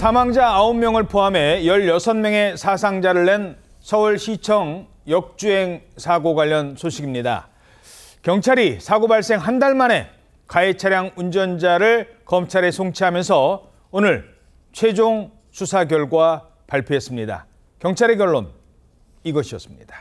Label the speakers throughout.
Speaker 1: 사망자 9명을 포함해 16명의 사상자를 낸 서울시청 역주행 사고 관련 소식입니다. 경찰이 사고 발생 한 달 만에 가해 차량 운전자를 검찰에 송치하면서 오늘 최종 수사 결과 발표했습니다. 경찰의 결론 이것이었습니다.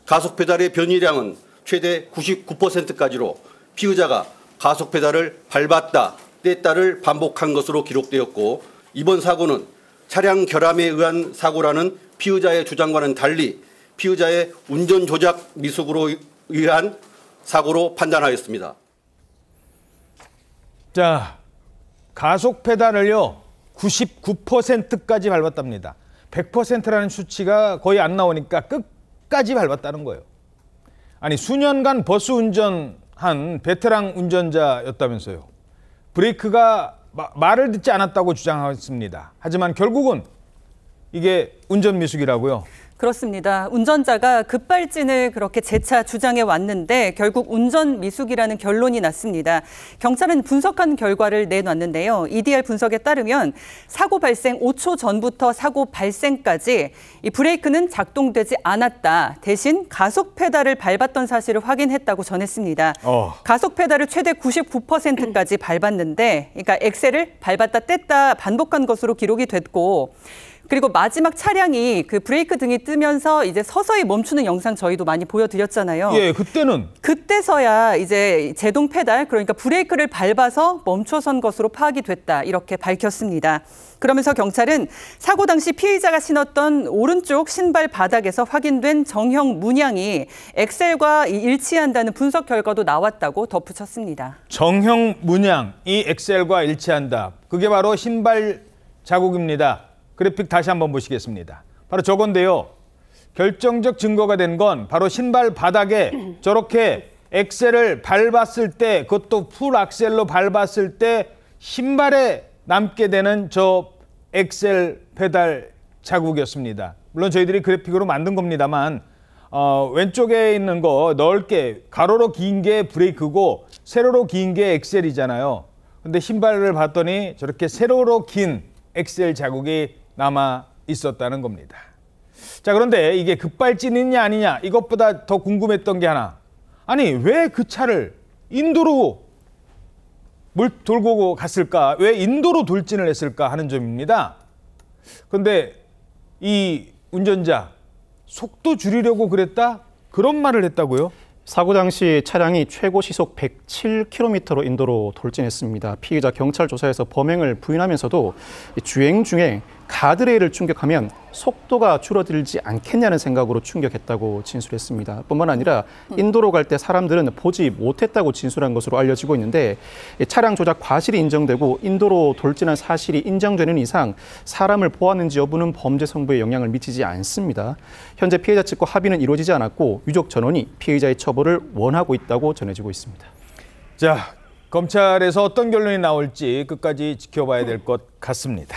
Speaker 2: 가속페달의 변이량은 최대 99%까지로 피의자가 가속페달을 밟았다, 뗐다를 반복한 것으로 기록되었고, 이번 사고는 차량 결함에 의한 사고라는 피의자의 주장과는 달리 피의자의 운전 조작 미숙으로 의한 사고로 판단하였습니다.
Speaker 1: 자, 가속 페달을요 99%까지 밟았답니다. 100%라는 수치가 거의 안 나오니까 끝까지 밟았다는 거예요. 아니, 수년간 버스 운전한 베테랑 운전자였다면서요. 브레이크가 말을 듣지 않았다고 주장했습니다. 하지만 결국은 이게 운전 미숙이라고요?
Speaker 3: 그렇습니다. 운전자가 급발진을 그렇게 재차 주장해 왔는데 결국 운전 미숙이라는 결론이 났습니다. 경찰은 분석한 결과를 내놨는데요. EDR 분석에 따르면 사고 발생 5초 전부터 사고 발생까지 이 브레이크는 작동되지 않았다. 대신 가속 페달을 밟았던 사실을 확인했다고 전했습니다. 가속 페달을 최대 99%까지 밟았는데, 그러니까 엑셀을 밟았다 뗐다 반복한 것으로 기록이 됐고, 그리고 마지막 차량이 그 브레이크 등이 뜨면서 이제 서서히 멈추는 영상 저희도 많이 보여드렸잖아요.
Speaker 1: 예, 그때서야
Speaker 3: 이제 제동 페달, 그러니까 브레이크를 밟아서 멈춰선 것으로 파악이 됐다, 이렇게 밝혔습니다. 그러면서 경찰은 사고 당시 피의자가 신었던 오른쪽 신발 바닥에서 확인된 정형 문양이 엑셀과 일치한다는 분석 결과도 나왔다고 덧붙였습니다.
Speaker 1: 정형 문양이 엑셀과 일치한다. 그게 바로 신발 자국입니다. 그래픽 다시 한번 보시겠습니다. 바로 저건데요. 결정적 증거가 된 건 바로 신발 바닥에 저렇게 엑셀을 밟았을 때, 그것도 풀 악셀로 밟았을 때 신발에 남게 되는 저 엑셀 페달 자국이었습니다. 물론 저희들이 그래픽으로 만든 겁니다만 왼쪽에 있는 거 넓게 가로로 긴 게 브레이크고 세로로 긴 게 엑셀이잖아요. 근데 신발을 봤더니 저렇게 세로로 긴 엑셀 자국이 남아 있었다는 겁니다. 자, 그런데 이게 급발진이냐 아니냐, 이것보다 더 궁금했던 게 하나. 아니, 왜 그 차를 인도로 돌고 갔을까? 왜 인도로 돌진을 했을까 하는 점입니다. 그런데 이 운전자 속도 줄이려고 그랬다? 그런 말을 했다고요?
Speaker 4: 사고 당시 차량이 최고 시속 107km로 인도로 돌진했습니다. 피의자 경찰 조사에서 범행을 부인하면서도 주행 중에 가드레일을 충격하면 속도가 줄어들지 않겠냐는 생각으로 충격했다고 진술했습니다. 뿐만 아니라 인도로 갈 때 사람들은 보지 못했다고 진술한 것으로 알려지고 있는데, 차량 조작 과실이 인정되고 인도로 돌진한 사실이 인정되는 이상 사람을 보았는지 여부는 범죄 성부에 영향을 미치지 않습니다. 현재 피해자 측과 합의는 이루어지지 않았고 유족 전원이 피해자의 처벌을 원하고 있다고 전해지고 있습니다.
Speaker 1: 자, 검찰에서 어떤 결론이 나올지 끝까지 지켜봐야 될 것 같습니다.